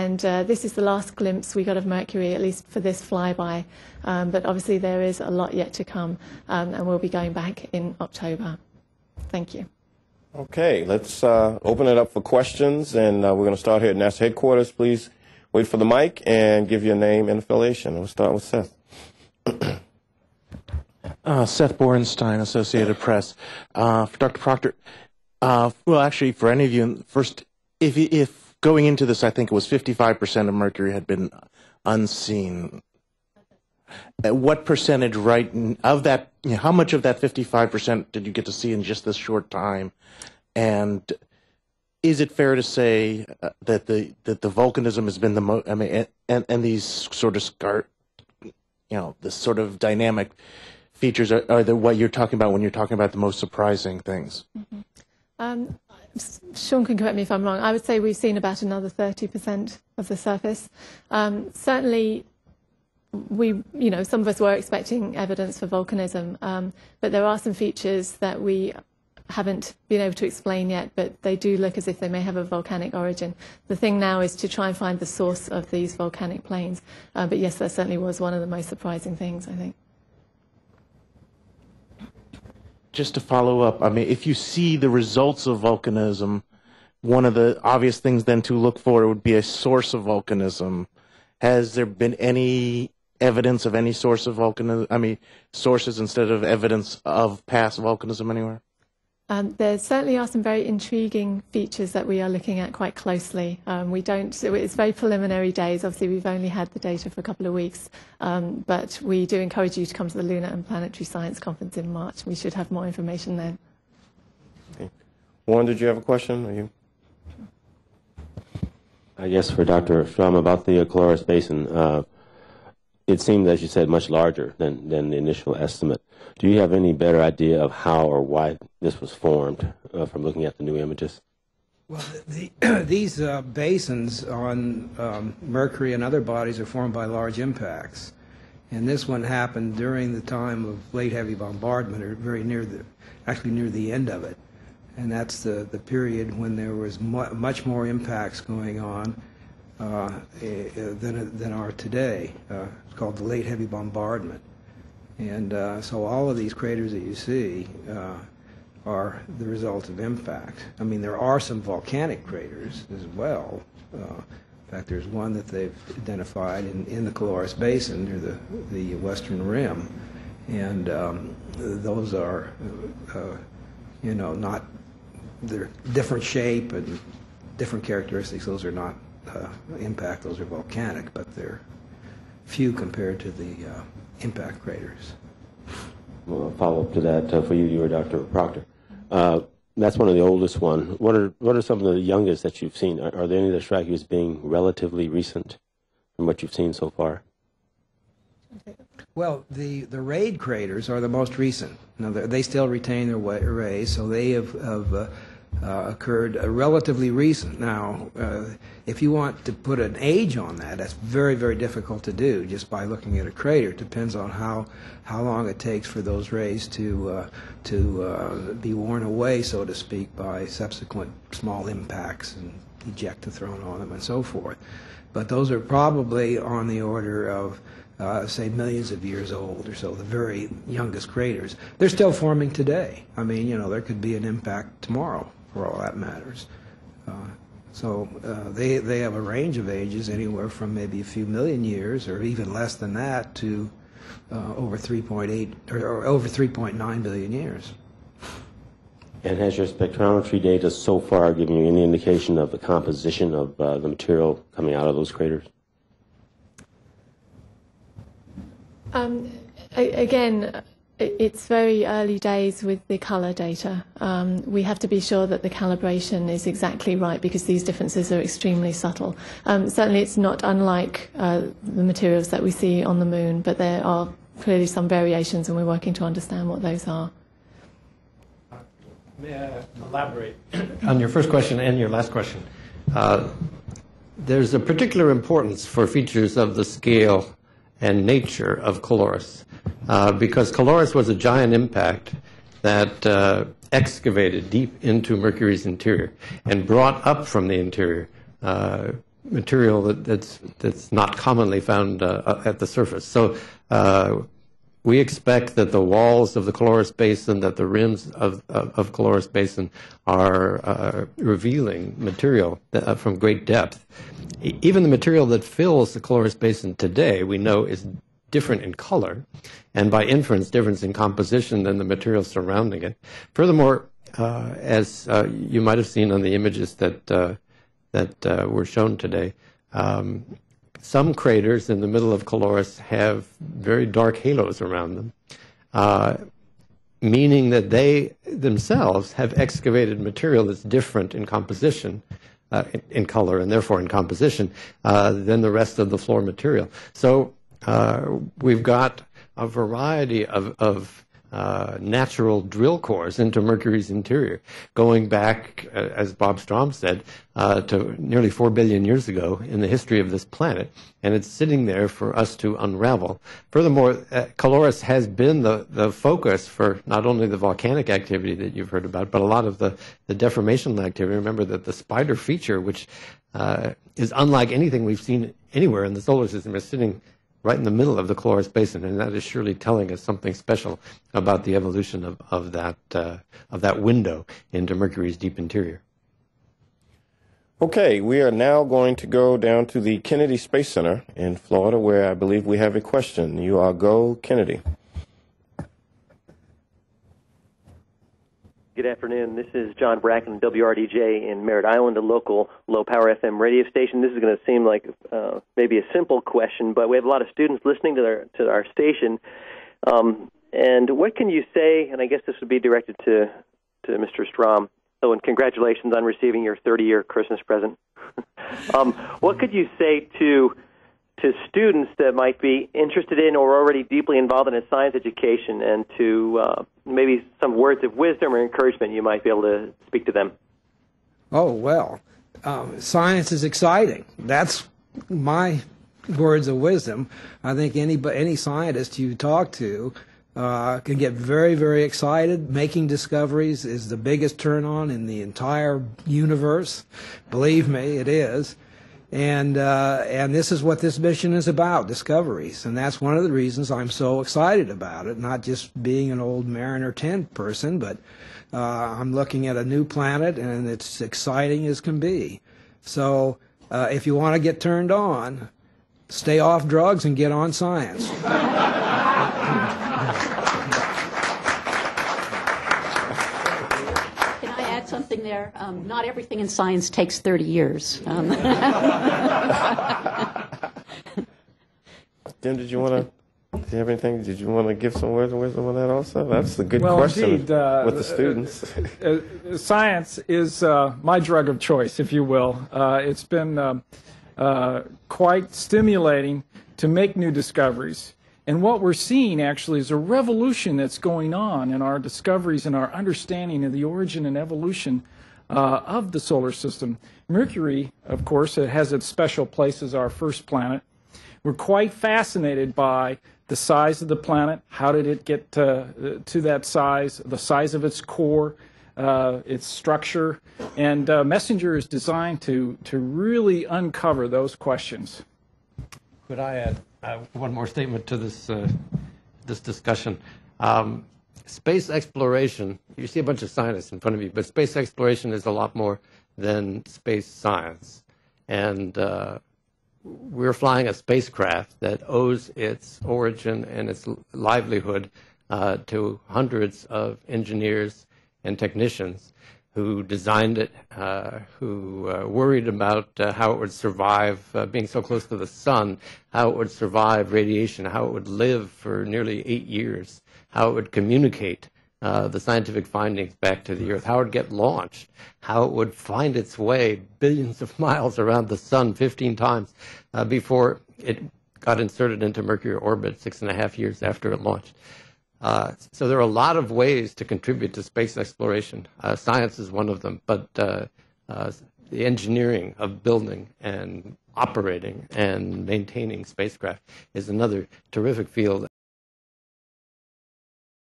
And this is the last glimpse we got of Mercury, at least for this flyby. But obviously there is a lot yet to come, and we'll be going back in October. Thank you. Okay, let's open it up for questions, and we're going to start here at NASA headquarters. Please wait for the mic and give your name and affiliation. We'll start with Seth. Seth Borenstein, Associated Press. For Dr. Proctor, well, actually, for any of you, first, if going into this, I think it was 55% of Mercury had been unseen. What percentage, right, of that, how much of that 55% did you get to see in just this short time? And is it fair to say that the volcanism has been the most, I mean, and these sort of this sort of dynamic features are what you're talking about when you're talking about the most surprising things? Mm-hmm. Sean can correct me if I'm wrong. I would say we've seen about another 30% of the surface. Certainly, some of us were expecting evidence for volcanism, but there are some features that we haven't been able to explain yet, but they do look as if they may have a volcanic origin. The thing now is to try and find the source of these volcanic plains. But yes, that certainly was one of the most surprising things, I think. Just to follow up, I mean, if you see the results of volcanism, one of the obvious things then to look for would be a source of volcanism. Has there been any evidence of any source of volcanism? I mean, sources instead of evidence of past volcanism anywhere? There certainly are some very intriguing features that we are looking at quite closely. It's very preliminary days. Obviously, we've only had the data for a couple of weeks, but we do encourage you to come to the Lunar and Planetary Science Conference in March. We should have more information then. Okay. Warren, did you have a question? Or you? Yes, for Dr. Strom, about the Caloris Basin. It seemed, as you said, much larger than the initial estimate. Do you have any better idea of how or why this was formed from looking at the new images? Well, these basins on Mercury and other bodies are formed by large impacts. And this one happened during the time of late heavy bombardment, or very near the end of it. And that's the period when there was much more impacts going on than are today. It's called the late heavy bombardment. And so all of these craters that you see are the result of impact. I mean, there are some volcanic craters as well. In fact, there's one that they've identified in the Caloris Basin near the western rim. And those are, not, they're different shape and different characteristics. Those are not impact, those are volcanic, but they're few compared to the impact craters. Well, a follow-up to that for you or Dr. Proctor. That's one of the oldest ones. What are some of the youngest that you've seen? Are there any that strike you as being relatively recent from what you've seen so far? Well, the raid craters are the most recent. Now, they still retain their rays, so they have occurred relatively recent. Now, if you want to put an age on that, that's very, very difficult to do just by looking at a crater. It depends on how long it takes for those rays to be worn away, so to speak, by subsequent small impacts and ejecta thrown on them and so forth. But those are probably on the order of say millions of years old or so, the very youngest craters. They're still forming today. I mean, there could be an impact tomorrow for all that matters. So they have a range of ages, anywhere from maybe a few million years or even less than that to over 3.8 or over 3.9 billion years. And has your spectrometry data so far given you any indication of the composition of the material coming out of those craters? Again, it's very early days with the color data. We have to be sure that the calibration is exactly right because these differences are extremely subtle. Certainly it's not unlike the materials that we see on the moon, but there are clearly some variations and we're working to understand what those are. May I elaborate on your first question and your last question? There's a particular importance for features of the scale and nature of Caloris, because Caloris was a giant impact that excavated deep into Mercury's interior and brought up from the interior material that's not commonly found at the surface. So we expect that the walls of the Caloris Basin, that the rims of Caloris Basin are revealing material from great depth. Even the material that fills the Caloris Basin today, we know, is different in color, and by inference, difference in composition than the material surrounding it. Furthermore, as you might have seen on the images that were shown today, some craters in the middle of Caloris have very dark halos around them, meaning that they themselves have excavated material that's different in composition, in color, and therefore in composition, than the rest of the floor material. So we've got a variety of natural drill cores into Mercury's interior, going back, as Bob Strom said, to nearly 4 billion years ago in the history of this planet, and it's sitting there for us to unravel. Furthermore, Caloris has been the focus for not only the volcanic activity that you've heard about, but a lot of the deformational activity. Remember that the spider feature, which is unlike anything we've seen anywhere in the solar system, is sitting right in the middle of the Caloris Basin, and that is surely telling us something special about the evolution of that window into Mercury's deep interior. Okay, we are now going to go down to the Kennedy Space Center in Florida, where I believe we have a question. You are go, Kennedy. Good afternoon. This is John Bracken, WRDJ in Merritt Island, a local low-power FM radio station. This is going to seem like maybe a simple question, but we have a lot of students listening to our station. And what can you say, and I guess this would be directed to Mr. Strom, so and congratulations on receiving your 30-year Christmas present. What could you say to students that might be interested in or already deeply involved in a science education, and to maybe some words of wisdom or encouragement you might be able to speak to them? Oh, well, science is exciting. That's my words of wisdom. I think any scientist you talk to can get very, very excited. Making discoveries is the biggest turn-on in the entire universe. Believe me, it is. And this is what this mission is about, discoveries. And that's one of the reasons I'm so excited about it, not just being an old Mariner 10 person, but I'm looking at a new planet, and it's exciting as can be. So if you want to get turned on, stay off drugs and get on science. Something there. Not everything in science takes 30 years. Jim, did you want to have anything? Did you want to give some words of wisdom on that also? That's a good question indeed, with the students. Science is my drug of choice, if you will. It's been quite stimulating to make new discoveries. And what we're seeing, actually, is a revolution that's going on in our discoveries and our understanding of the origin and evolution of the solar system. Mercury, of course, it has its special place as our first planet. We're quite fascinated by the size of the planet. How did it get to that size, the size of its core, its structure. And Messenger is designed to really uncover those questions. Could I add one more statement to this discussion? Space exploration, you see a bunch of scientists in front of you, but space exploration is a lot more than space science. And we're flying a spacecraft that owes its origin and its livelihood to hundreds of engineers and technicians who designed it, who worried about how it would survive being so close to the sun, how it would survive radiation, how it would live for nearly 8 years, how it would communicate the scientific findings back to the Earth, how it would get launched, how it would find its way billions of miles around the sun 15 times before it got inserted into Mercury orbit 6.5 years after it launched. So there are a lot of ways to contribute to space exploration. Science is one of them, but the engineering of building and operating and maintaining spacecraft is another terrific field.